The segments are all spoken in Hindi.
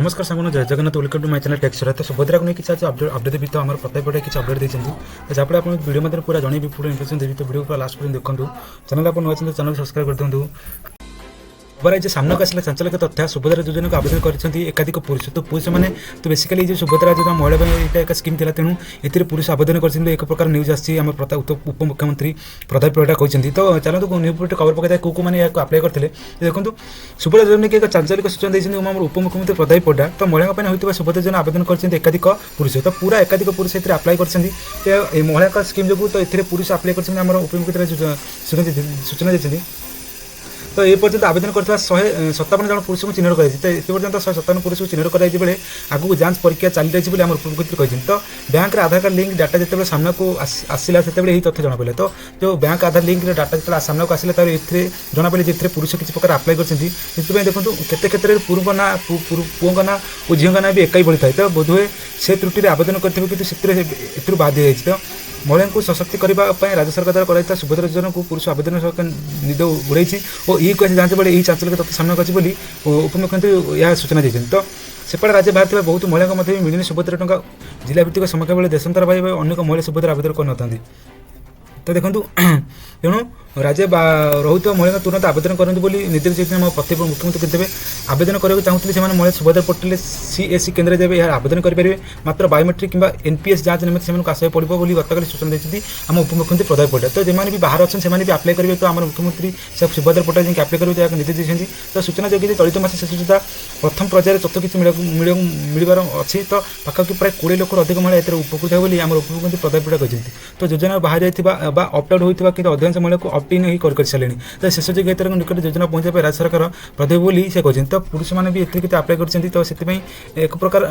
नमस्कार सांगना जय Jagannath welcome to my channel texture. तो सुभद्रा को नहीं आज अपडेट देवी तो आम प्रत्येक पटे किसी अपडेट देते जहाँ आप वीडियो मध्य पूरा जनइबी पूरा इन्फर्मेशन देवी तो वीडियो पूरा लास्ट पर्यंत देखो। चैनल आप नुआ चैनल सब्सक्राइब कर दिखाँ। खबर आज सामना को आसला चांचल्य तथ्य सुभद्रा योजना को आवेदन कर एकाधिक पुरुष तो पुरुष मैंने तो बेसिकली जो सुभद्रा योजना महिला यहाँ एक स्कीम था तेणु ए पुरुष आवेदन कर एक प्रकार न्यूज आसी उप मुख्यमंत्री प्रदीप परिडा कहते। तो चलते न्यूज खबर पकड़ को मैंने अप्लाई करते देखो सुभद्रा योजना की एक चांचल्य सूचना देते उप मुख्यमंत्री प्रदीप परिडा तो महिला होता सुभद्रा योजना आवेदन कर एकाधिक पुरुष तो पूरा एकाधिक पुरुष अप्लाई कर महिला स्कीम जो तो ये पुरुष अप्लाई कर उप मुख्यमंत्री सूचना देते। तो ये पर्यटन आवेदन कर 157 जन पुरुष को चिन्हट कर 157 पुरुष को चिन्हट कर आगू जांच परीक्षा चली रही है उपमुख्यमंत्री कहते। तो बैंक आधार कार्ड लिंक डाटा जो सामना को आसला से तथ्य जना पड़े तो जो बैंक आधार लिंक डाटा जो सामना को आसला जना पड़े पुरुष किसी प्रकार अप्लाई कर देखो केते क्षेत्र में पुरुष ना पुओं ना और झील ना भी एकाई बढ़ी था। तो बोधहुए से त्रुटि आवेदन करेंगे कि बाद दी तो महिला को सशक्ति करने राज्य सरकार द्वारा कराई सुभद्रा योजना को पुरुष आवेदन निद उड़ाई और ये कह जांच बड़े यही चांचल्य तथ्य सामना अच्छी उपमुख्यमंत्री यह सूचना देते। तो सेपटे राज्य बाहर बहुत महिला मिलनी सुभद्रा टंका जिला भित्तिक समस्या बेले देशांतर भाई अनेक महिला सुभद्रा आवेदन कर तो देखो तेणु राज्य रोहित महिला तुरंत आवेदन करते निर्देश देते प्रत्येक मुख्यमंत्री देते आवेदन करने चाहूँगी से महिला सुभद्रा पोर्टाल CSC केन्द्र जब यह आवेदन करेंगे मात्र बायोमेट्रिक कि NPS जांच निमित्त से आसवा पड़ो गतकाली सूचना देती आम उपमुख्यमंत्री प्रदीप परिडा। तो जो भी बाहर अच्छे से भी अप्लाई करेंगे तो आम मुख्यमंत्री सुभद्रा पोर्टाल जाकर अप्लाई करेंगे निर्देश देते। तो सूचना जो चलित मास शेष सुधा प्रथम पर्यायर तथ्य किसी मिलबार अच्छी तो पाखापाखि प्राय 20 लाख अधिक महिला उपकृत है आम उपमुख्यमंत्री प्रदीप परिडा कहते। तो योजना बाहर जाइए ऑप्ट आउट होता कि अधिकांश महिला को ऑप्ट इन ही कर सारे तो शेष जो निकट योजना पहुँचा राज्य सरकार प्रदीप बोली से कहते। तो पुरुष मैंने भी एत अप्लाई कर तो से एक प्रकार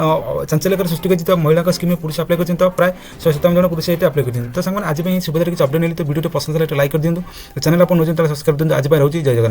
चांचल्यकर सृष्टि कर तो महिला स्कीम में पुरुष अप्लाई कर प्राय 157 जन पुरुष ये अप्लाई कर। तो सांग आज सुभद्रा किसी अपडेट नहीं तो वीडियो पसंद है लाइक कर दिखाँ। चैनल आप सब्सक्राइब कर आज रोचे जय जगन्नाथ।